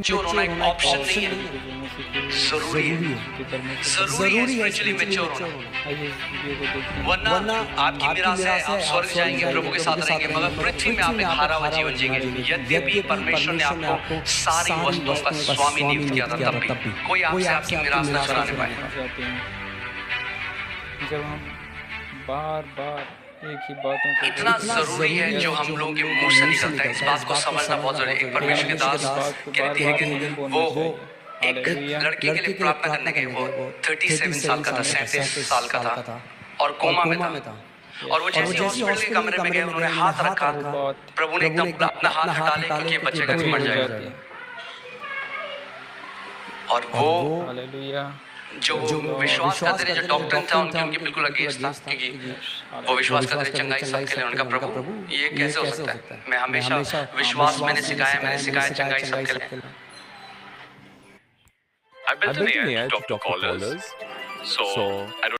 Mature होना एक option नहीं है, जरूरी है। जरूरी है स्पिरिचुअली मैच्योर होना, वरना आपकी मिरास है आप स्वर्ग जाएंगे, प्रभु के साथ रहेंगे, मगर पृथ्वी में आप एक हारा हुआ जीवन जिएंगे। यद्यपि परमेश्वर ने आपको सारी वस्तुओं का स्वामी नियुक्त किया था, तब भी कोई आपसे आपकी मिरास न चुरा नहीं पाएगा। जब हम बार बार एक ही बातों को इतना जरूरी है जो हम लोगों के मुंह से निकलता है, इस बात को समझना बहुत जरूरी है। परमेश्वर के दास कहते हैं कि वो एक लड़के के लिए प्रार्थना करने गए, वो 37 साल का था, 37 साल का था और कोमा में था। और वो जैसे हॉस्पिटल के कमरे में गए, उन्होंने हाथ रखा, प्रभु ने एकदम अपना हाथ हटा ले क्योंकि बच्चे का मर जाएगा। और वो हालेलुया जो विश्वास करते थे, जो डॉक्टर था उनके बिल्कुल अगेंस्ट था, क्योंकि वो विश्वास करते थे चंगाई सबके लिए। उनका प्रभु ये कैसे हो सकता है? मैं हमेशा विश्वास मैंने सिखाया चंगाई सबके लिए। I built an AI to talk to callers, so I don't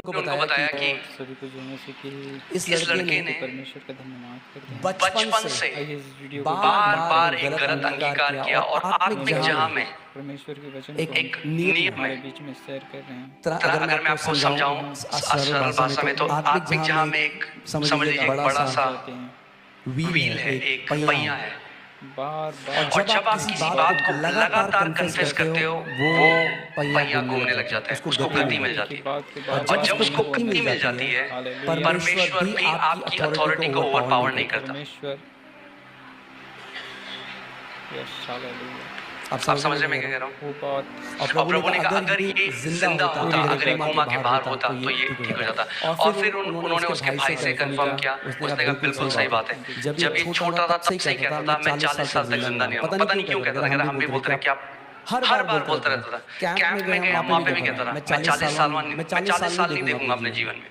उनको बताया कि सभी को जोड़ने से कि इस लड़के ने परमेश्वर का धन्यवाद करते हैं। बचपन से बार एक गलत अंगीकार किया और आत्मिक जहां में परमेश्वर के वचन एक नियम हमारे बीच में शेयर कर रहे हैं। अगर मैं आपको समझाऊं सरल भाषा में, तो आत्मिक जहां में एक समझ लीजिए बड़ा सा व्हील है, एक पहिया है, बार और जब आप किसी बात को लगातार कन्फेस करते हो, वो पहिया घूमने लग जाता है, उसको गति मिल जाती है। और जब उसको गति मिल जाती है, परमेश्वर भी आपकी अथॉरिटी को ओवर पावर नहीं करता। आप समझ रहे हैं मैं क्या कह रहा हूँ? और प्रभु ने कहा अगर ये जिंदा होता, अगर ये कोमा के बाहर होता तो ये ठीक हो जाता। और फिर उन्होंने उसके भाई से कंफर्म किया, उसने कहा बिल्कुल सही बात है। जब ये छोटा था तब से कहता था मैं 40 साल तक जिंदा नहीं रहूंगा। पता नहीं क्यों कहता था, हम भी बोलते रहे कि आप हर बार बोलता रहता था। कैंप में गए, वहां पे भी कहता था मैं 40 साल नहीं देखूंगा अपने जीवन में।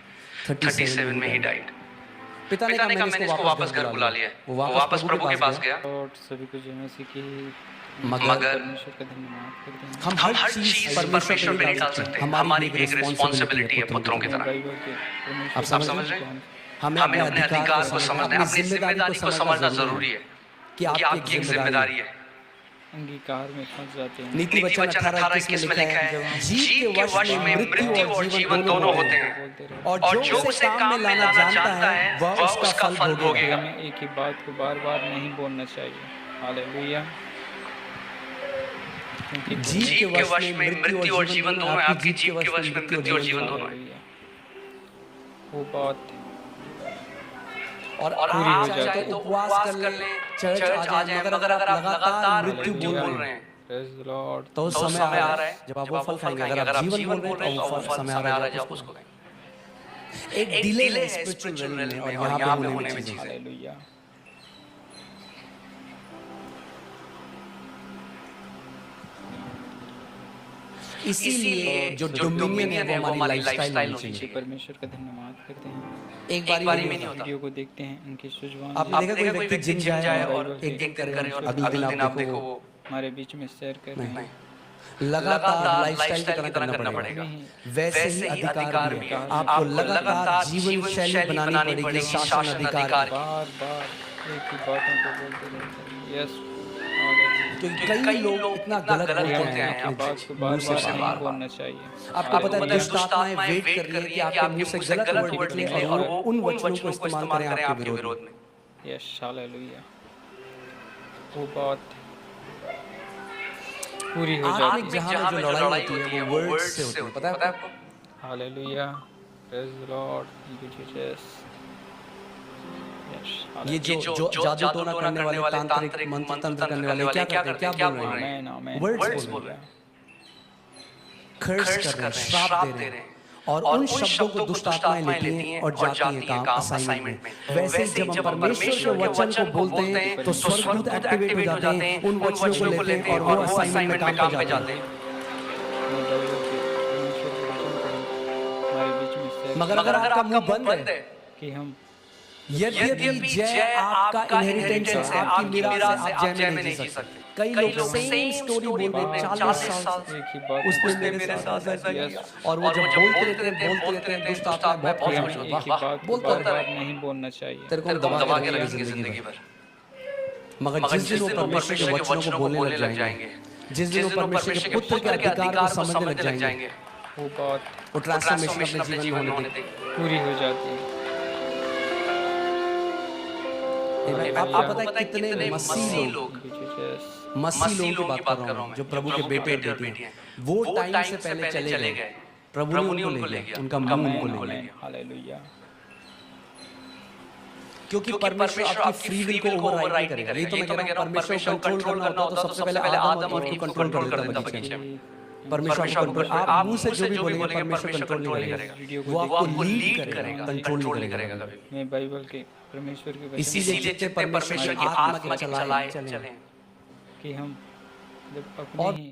37 में ही डाइड। पिता ने कहा मैंने इसको वापस घर बुला लिया। वो वापस प्रभु के पास गया। और सभी को जोड़ने से कि मगर परमेश्वर का धन्यवाद करते हैं। हम हर चीज परमेश्वर पे नहीं डाल सकते। हमारी भी एक रिस्पॉन्सिबिलिटी है पुत्रों की तरह। आप समझ रहे हैं? हमें अपने अधिकार को समझना, अपनी जिम्मेदारी को समझना जरूरी है कि आपकी एक जिम्मेदारी है। अंगीकार में फंस जाते हैं। नीति वचन 18:21 में लिखा है जीव के वश में मृत्यु और जीवन दोनों होते हैं, और जो उसे काम में लाना जानता है वह उसका फल भोगेगा। हमें एक ही बात को बार बार नहीं बोलना चाहिए। हालेलुया। जीव के वश में मृत्यु और जीवन दोनों है। आपकी जीव के वश में मृत्यु और जीवन दोनों है। वो बात और आप चाहे तो उपवास कर ले, चर्च आ जाए, मगर अगर आप लगातार मृत्यु बोल रहे हैं तो उस समय आ रहा है जब आप वो फल खाएंगे। अगर आप जीवन बोल रहे हैं तो वो समय आ रहा है जब आप उसको खाएंगे। एक डिले है स्पिरिचुअल रेल में और यहाँ पे होने में चीजें। हालेलुया। इसीलिए जो डोमिनियन है वो हमारी लाइफस्टाइल होनी चाहिए। परमेश्वर का धन्यवाद करते हैं। एक बारी में नहीं होता। वीडियो को देखते हैं, उनके सुझाव आपने देखा कोई व्यक्ति जिम जाए और एक दिन करे और अगले दिन आप देखो वो हमारे बीच में शेयर कर रहे हैं। लगातार लाइफस्टाइल की तरह करना पड़ेगा। वैसे ही अधिकार में आपको लगातार जीवन शैली बनानी पड़ेगी, शासन अधिकार। बार बार एक ही बातों को बोलते रहते हैं। यस, क्योंकि कई लोग इतना गलत बोलते हैं अपने बात को बार बार नहीं बोलना चाहिए। आपको पता है दुष्ट आत्माएं वेट कर रही है कि आपके मुंह से गलत वर्ड निकले और वो उन वचनों को इस्तेमाल करें आपके विरोध में। Yes, hallelujah. वो बात पूरी हो जाती है। जहां में जो लड़ाई होती है वो वर्ड्स से होती है, पता है आपको? Hallelujah, praise the Lord, thank you Jesus. ये जो जादू टोना करने वाले, तांत्रिक मंत्र तंत्र करने वाले क्या करते हैं? क्या बोल रहे हैं? वर्ड्स बोल रहे हैं, कर्स कर रहे हैं, श्राप दे रहे हैं। और उन शब्दों को दुष्ट आत्माएं लेती हैं और जाती हैं काम असाइनमेंट में। वैसे ही जब हम परमेश्वर के वचन को बोलते हैं तो स्वर्गदूत एक्टिवेट हो जाते हैं, उन वचनों को लेते हैं और वो असाइनमेंट में काम पे जाते हैं। मगर अगर आपका मुंह बंद है कि हम यद्यपि जय आपका इनहेरिटेंस है, आपकी मिरास है, आप जय में नहीं जी सकते। कई लोग सेम स्टोरी बोल रहे हैं 40 साल से, उसने मेरे साथ ऐसा किया, और वो जब बोलते रहते हैं दुष्ट आत्मा बहुत खुश होती है, वाह बोलता है। नहीं बोलना चाहिए। तेरे को दबा के रखेंगे जिंदगी भर। मगर जिस दिन वो परमेश्वर के वचनों को बोलने लग जाएंगे, जिस दिन वो परमेश्वर के पुत्र के अधिकार को समझने लग जाएंगे, वो बात वो ट्रांसफॉर्मेशन अपने जीवन में होने देंगे। पूरी हो जाती है। आप पता है कितने मसीह लोग, मसीह लोगों की बात कर रहा हूँ जो प्रभु के बेटे और बेटी हैं, वो टाइम से पहले चले गए, प्रभु ने उनको ले गया, उनका मुंह उनको ले गया। हालेलुया। क्योंकि परमेश्वर आपकी फ्री विल को ओवरराइड नहीं करेगा। ये तो मैं कह रहा हूँ, परमेश्वर को कंट्रोल करना होता तो सबसे पहले आदम और ईव को कंट्रोल कर देता बगीचे में। परमेश्वर को कंट्रोल, आप मुंह से जो भी बोलेंगे परमेश्वर कंट्रोल नहीं करेगा, वो आपको लीड करेगा, कंट्रोल नहीं करेगा कभी। मैं बाइबल के परमेश्वर के वचन इसीलिए जितने परमेश्वर की आत्मा के चलाए चलें, कि हम जब अपने ही